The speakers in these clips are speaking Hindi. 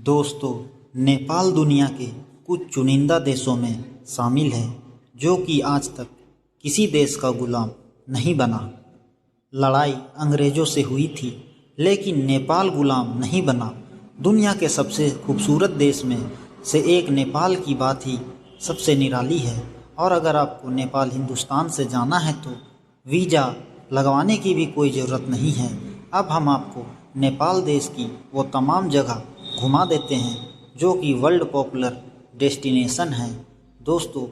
दोस्तों, नेपाल दुनिया के कुछ चुनिंदा देशों में शामिल है जो कि आज तक किसी देश का गुलाम नहीं बना। लड़ाई अंग्रेज़ों से हुई थी लेकिन नेपाल गुलाम नहीं बना। दुनिया के सबसे खूबसूरत देश में से एक नेपाल की बात ही सबसे निराली है। और अगर आपको नेपाल हिंदुस्तान से जाना है तो वीज़ा लगवाने की भी कोई ज़रूरत नहीं है। अब हम आपको नेपाल देश की वो तमाम जगह घुमा देते हैं जो कि वर्ल्ड पॉपुलर डेस्टिनेशन है। दोस्तों,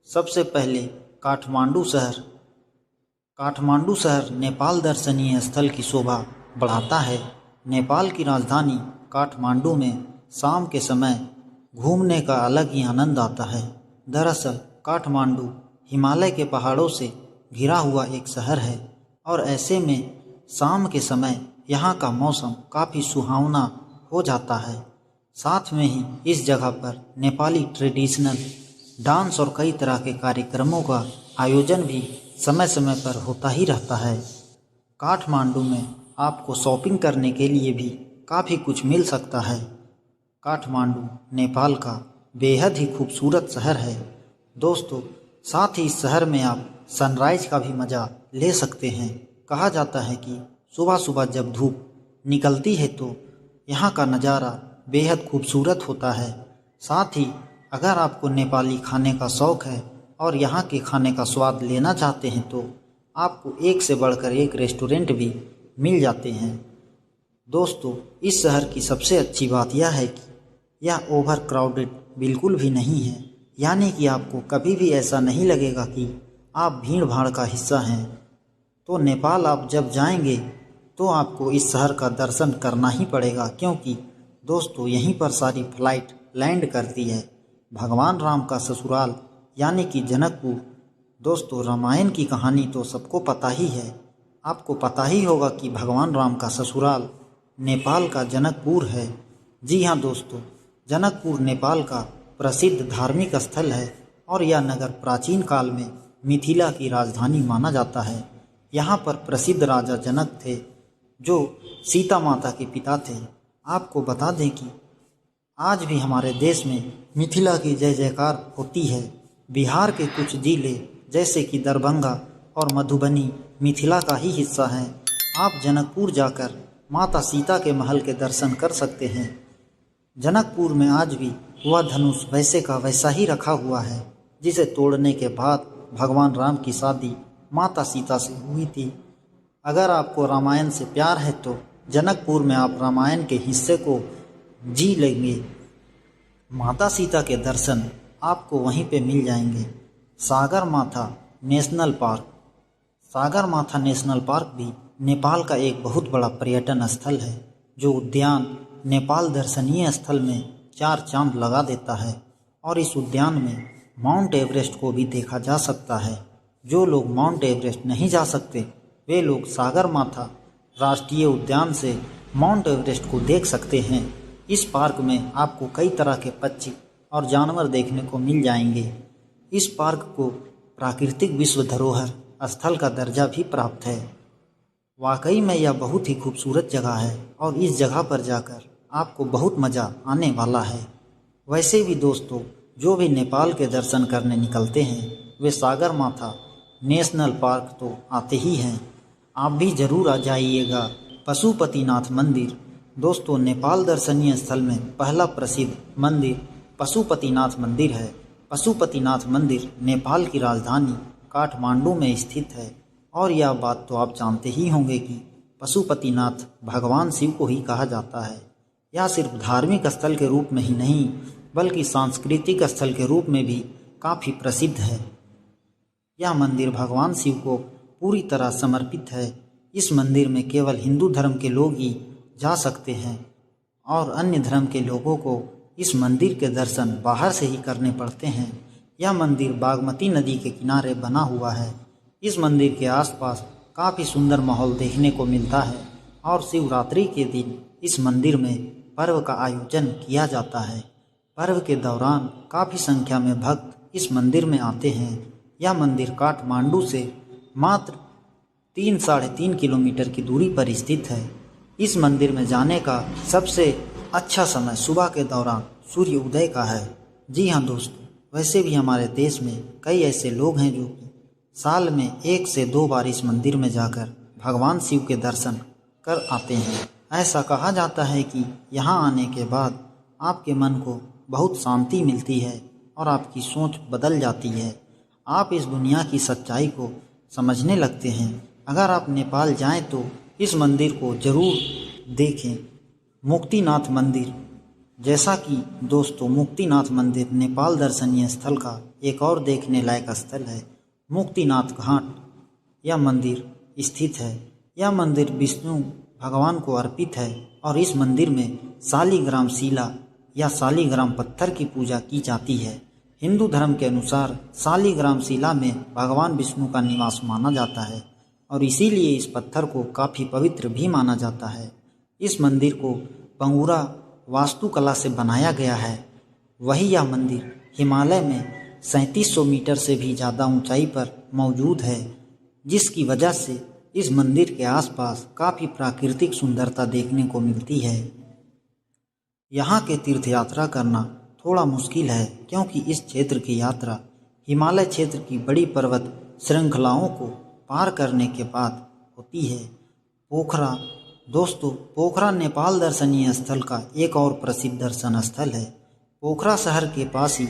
सबसे पहले काठमांडू शहर नेपाल दर्शनीय स्थल की शोभा बढ़ाता है। नेपाल की राजधानी काठमांडू में शाम के समय घूमने का अलग ही आनंद आता है। दरअसल काठमांडू हिमालय के पहाड़ों से घिरा हुआ एक शहर है और ऐसे में शाम के समय यहाँ का मौसम काफ़ी सुहावना हो जाता है। साथ में ही इस जगह पर नेपाली ट्रेडिशनल डांस और कई तरह के कार्यक्रमों का आयोजन भी समय समय पर होता ही रहता है। काठमांडू में आपको शॉपिंग करने के लिए भी काफ़ी कुछ मिल सकता है। काठमांडू नेपाल का बेहद ही खूबसूरत शहर है। दोस्तों, साथ ही इस शहर में आप सनराइज़ का भी मज़ा ले सकते हैं। कहा जाता है कि सुबह सुबह जब धूप निकलती है तो यहाँ का नज़ारा बेहद खूबसूरत होता है। साथ ही अगर आपको नेपाली खाने का शौक़ है और यहाँ के खाने का स्वाद लेना चाहते हैं तो आपको एक से बढ़कर एक रेस्टोरेंट भी मिल जाते हैं। दोस्तों, इस शहर की सबसे अच्छी बात यह है कि यह ओवर क्राउडेड बिल्कुल भी नहीं है। यानी कि आपको कभी भी ऐसा नहीं लगेगा कि आप भीड़ भाड़ का हिस्सा हैं। तो नेपाल आप जब जाएंगे तो आपको इस शहर का दर्शन करना ही पड़ेगा, क्योंकि दोस्तों यहीं पर सारी फ्लाइट लैंड करती है। भगवान राम का ससुराल यानी कि जनकपुर। दोस्तों, रामायण की कहानी तो सबको पता ही है। आपको पता ही होगा कि भगवान राम का ससुराल नेपाल का जनकपुर है। जी हाँ दोस्तों, जनकपुर नेपाल का प्रसिद्ध धार्मिक स्थल है और यह नगर प्राचीन काल में मिथिला की राजधानी माना जाता है। यहाँ पर प्रसिद्ध राजा जनक थे जो सीता माता के पिता थे। आपको बता दें कि आज भी हमारे देश में मिथिला की जय जयकार होती है। बिहार के कुछ जिले जैसे कि दरभंगा और मधुबनी मिथिला का ही हिस्सा हैं। आप जनकपुर जाकर माता सीता के महल के दर्शन कर सकते हैं। जनकपुर में आज भी वह धनुष वैसे का वैसा ही रखा हुआ है जिसे तोड़ने के बाद भगवान राम की शादी माता सीता से हुई थी। अगर आपको रामायण से प्यार है तो जनकपुर में आप रामायण के हिस्से को जी लेंगे। माता सीता के दर्शन आपको वहीं पे मिल जाएंगे। सागरमाथा नेशनल पार्क भी नेपाल का एक बहुत बड़ा पर्यटन स्थल है। जो उद्यान नेपाल दर्शनीय स्थल में 4 चांद लगा देता है और इस उद्यान में माउंट एवरेस्ट को भी देखा जा सकता है। जो लोग माउंट एवरेस्ट नहीं जा सकते वे लोग सागरमाथा राष्ट्रीय उद्यान से माउंट एवरेस्ट को देख सकते हैं। इस पार्क में आपको कई तरह के पक्षी और जानवर देखने को मिल जाएंगे। इस पार्क को प्राकृतिक विश्व धरोहर स्थल का दर्जा भी प्राप्त है। वाकई में यह बहुत ही खूबसूरत जगह है और इस जगह पर जाकर आपको बहुत मज़ा आने वाला है। वैसे भी दोस्तों, जो भी नेपाल के दर्शन करने निकलते हैं वे सागरमाथा नेशनल पार्क तो आते ही हैं। आप भी ज़रूर आ जाइएगा। पशुपतिनाथ मंदिर। दोस्तों, नेपाल दर्शनीय स्थल में पहला प्रसिद्ध मंदिर पशुपतिनाथ मंदिर है। पशुपतिनाथ मंदिर नेपाल की राजधानी काठमांडू में स्थित है और यह बात तो आप जानते ही होंगे कि पशुपतिनाथ भगवान शिव को ही कहा जाता है। यह सिर्फ धार्मिक स्थल के रूप में ही नहीं बल्कि सांस्कृतिक स्थल के रूप में भी काफ़ी प्रसिद्ध है। यह मंदिर भगवान शिव को पूरी तरह समर्पित है। इस मंदिर में केवल हिंदू धर्म के लोग ही जा सकते हैं और अन्य धर्म के लोगों को इस मंदिर के दर्शन बाहर से ही करने पड़ते हैं। यह मंदिर बागमती नदी के किनारे बना हुआ है। इस मंदिर के आसपास काफ़ी सुंदर माहौल देखने को मिलता है और शिवरात्रि के दिन इस मंदिर में पर्व का आयोजन किया जाता है। पर्व के दौरान काफ़ी संख्या में भक्त इस मंदिर में आते हैं। यह मंदिर काठमांडू से मात्र 3 साढ़े 3 किलोमीटर की दूरी पर स्थित है। इस मंदिर में जाने का सबसे अच्छा समय सुबह के दौरान सूर्य उदय का है। जी हाँ दोस्तों, वैसे भी हमारे देश में कई ऐसे लोग हैं जो कि साल में 1 से 2 बार इस मंदिर में जाकर भगवान शिव के दर्शन कर आते हैं। ऐसा कहा जाता है कि यहाँ आने के बाद आपके मन को बहुत शांति मिलती है और आपकी सोच बदल जाती है। आप इस दुनिया की सच्चाई को समझने लगते हैं। अगर आप नेपाल जाएं तो इस मंदिर को ज़रूर देखें, मुक्तिनाथ मंदिर। जैसा कि दोस्तों, मुक्तिनाथ मंदिर नेपाल दर्शनीय स्थल का एक और देखने लायक स्थल है। मुक्तिनाथ घाट यह मंदिर स्थित है। यह मंदिर विष्णु भगवान को अर्पित है और इस मंदिर में शालिग्राम शिला या शालिग्राम पत्थर की पूजा की जाती है। हिंदू धर्म के अनुसार शालिग्राम शिला में भगवान विष्णु का निवास माना जाता है और इसीलिए इस पत्थर को काफ़ी पवित्र भी माना जाता है। इस मंदिर को पंगुरा वास्तुकला से बनाया गया है। वही यह मंदिर हिमालय में 3700 मीटर से भी ज़्यादा ऊंचाई पर मौजूद है, जिसकी वजह से इस मंदिर के आसपास काफ़ी प्राकृतिक सुंदरता देखने को मिलती है। यहाँ के तीर्थ यात्रा करना थोड़ा मुश्किल है क्योंकि इस क्षेत्र की यात्रा हिमालय क्षेत्र की बड़ी पर्वत श्रृंखलाओं को पार करने के बाद होती है। पोखरा दोस्तों, पोखरा नेपाल दर्शनीय स्थल का एक और प्रसिद्ध दर्शन स्थल है। पोखरा शहर के पास ही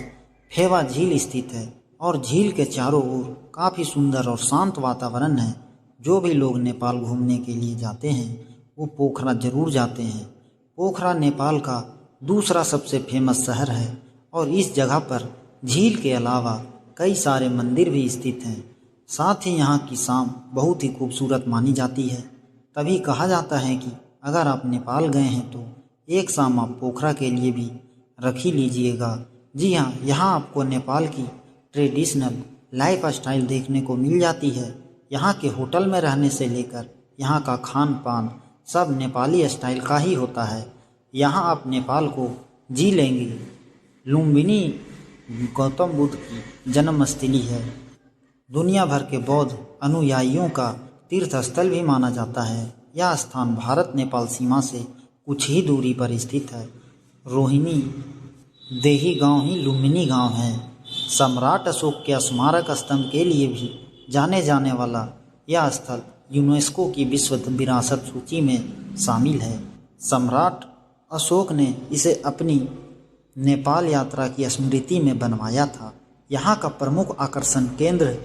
फेवा झील स्थित है और झील के चारों ओर काफ़ी सुंदर और शांत वातावरण है। जो भी लोग नेपाल घूमने के लिए जाते हैं वो पोखरा जरूर जाते हैं। पोखरा नेपाल का दूसरा सबसे फेमस शहर है और इस जगह पर झील के अलावा कई सारे मंदिर भी स्थित हैं। साथ ही यहाँ की शाम बहुत ही खूबसूरत मानी जाती है। तभी कहा जाता है कि अगर आप नेपाल गए हैं तो एक शाम आप पोखरा के लिए भी रख ही लीजिएगा। जी हाँ, यहाँ आपको नेपाल की ट्रेडिशनल लाइफ स्टाइल देखने को मिल जाती है। यहाँ के होटल में रहने से लेकर यहाँ का खान पान सब नेपाली स्टाइल का ही होता है। यहाँ आप नेपाल को जी लेंगे। लुम्बिनी गौतम बुद्ध की जन्मस्थली है। दुनिया भर के बौद्ध अनुयायियों का तीर्थ स्थल भी माना जाता है। यह स्थान भारत नेपाल सीमा से कुछ ही दूरी पर स्थित है। रोहिणी देही गांव ही लुम्बिनी गांव है। सम्राट अशोक के स्मारक स्तंभ के लिए भी जाने जाने वाला यह स्थल यूनेस्को की विश्व विरासत सूची में शामिल है। सम्राट अशोक ने इसे अपनी नेपाल यात्रा की स्मृति में बनवाया था। यहाँ का प्रमुख आकर्षण केंद्र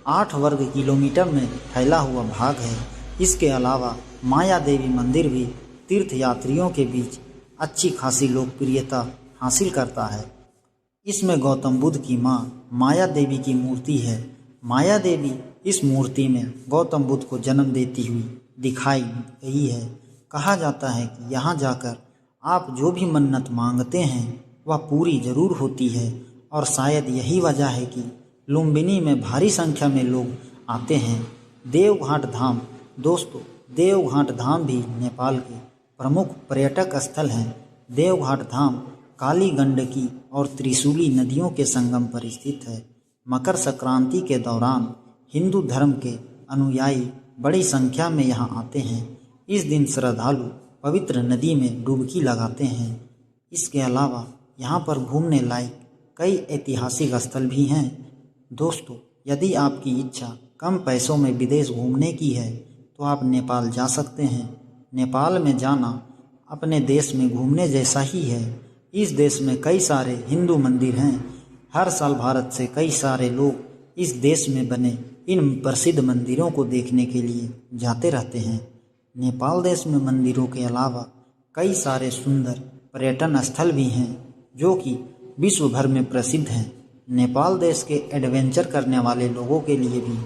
8 वर्ग किलोमीटर में फैला हुआ भाग है। इसके अलावा माया देवी मंदिर भी तीर्थ यात्रियों के बीच अच्छी खासी लोकप्रियता हासिल करता है। इसमें गौतम बुद्ध की माँ माया देवी की मूर्ति है। माया देवी इस मूर्ति में गौतम बुद्ध को जन्म देती हुई दिखाई गई है। कहा जाता है कि यहाँ जाकर आप जो भी मन्नत मांगते हैं वह पूरी जरूर होती है और शायद यही वजह है कि लुम्बिनी में भारी संख्या में लोग आते हैं। देवघाट धाम दोस्तों, देवघाट धाम भी नेपाल के प्रमुख पर्यटक स्थल हैं। देवघाट धाम काली गंडकी और त्रिशूली नदियों के संगम पर स्थित है। मकर संक्रांति के दौरान हिंदू धर्म के अनुयायी बड़ी संख्या में यहाँ आते हैं। इस दिन श्रद्धालु पवित्र नदी में डुबकी लगाते हैं। इसके अलावा यहाँ पर घूमने लायक कई ऐतिहासिक स्थल भी हैं। दोस्तों, यदि आपकी इच्छा कम पैसों में विदेश घूमने की है तो आप नेपाल जा सकते हैं। नेपाल में जाना अपने देश में घूमने जैसा ही है। इस देश में कई सारे हिंदू मंदिर हैं। हर साल भारत से कई सारे लोग इस देश में बने इन प्रसिद्ध मंदिरों को देखने के लिए जाते रहते हैं। नेपाल देश में मंदिरों के अलावा कई सारे सुंदर पर्यटन स्थल भी हैं जो कि विश्व भर में प्रसिद्ध हैं। नेपाल देश के एडवेंचर करने वाले लोगों के लिए भी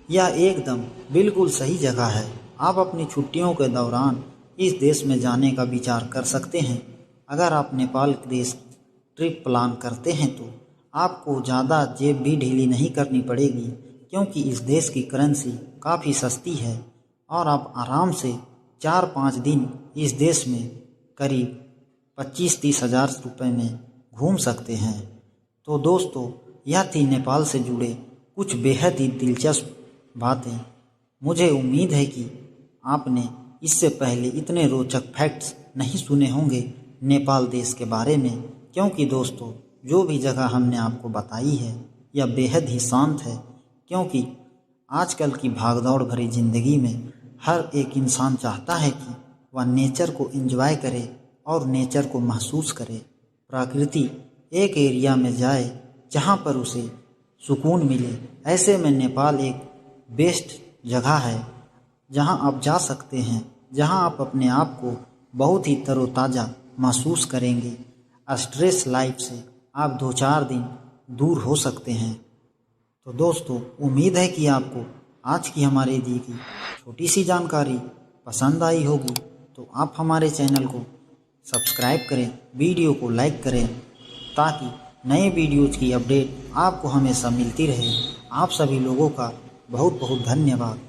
यह एकदम बिल्कुल सही जगह है। आप अपनी छुट्टियों के दौरान इस देश में जाने का विचार कर सकते हैं। अगर आप नेपाल देश ट्रिप प्लान करते हैं तो आपको ज़्यादा जेब भी ढीली नहीं करनी पड़ेगी क्योंकि इस देश की करेंसी काफ़ी सस्ती है और आप आराम से 4-5 दिन इस देश में करीब 25-30 हज़ार रुपये में घूम सकते हैं। तो दोस्तों, यह थी नेपाल से जुड़े कुछ बेहद ही दिलचस्प बातें। मुझे उम्मीद है कि आपने इससे पहले इतने रोचक फैक्ट्स नहीं सुने होंगे, नेपाल देश के बारे में, क्योंकि दोस्तों जो भी जगह हमने आपको बताई है यह बेहद ही शांत है। क्योंकि आजकल की भागदौड़ भरी ज़िंदगी में हर एक इंसान चाहता है कि वह नेचर को एंजॉय करे और नेचर को महसूस करे। प्रकृति एक एरिया में जाए जहाँ पर उसे सुकून मिले। ऐसे में नेपाल एक बेस्ट जगह है जहाँ आप जा सकते हैं, जहाँ आप अपने आप को बहुत ही तरोताज़ा महसूस करेंगे। स्ट्रेस लाइफ से आप 2-4 दिन दूर हो सकते हैं। तो दोस्तों उम्मीद है कि आपको आज की हमारे दी की छोटी सी जानकारी पसंद आई होगी। तो आप हमारे चैनल को सब्सक्राइब करें, वीडियो को लाइक करें ताकि नए वीडियोज़ की अपडेट आपको हमेशा मिलती रहे। आप सभी लोगों का बहुत बहुत धन्यवाद।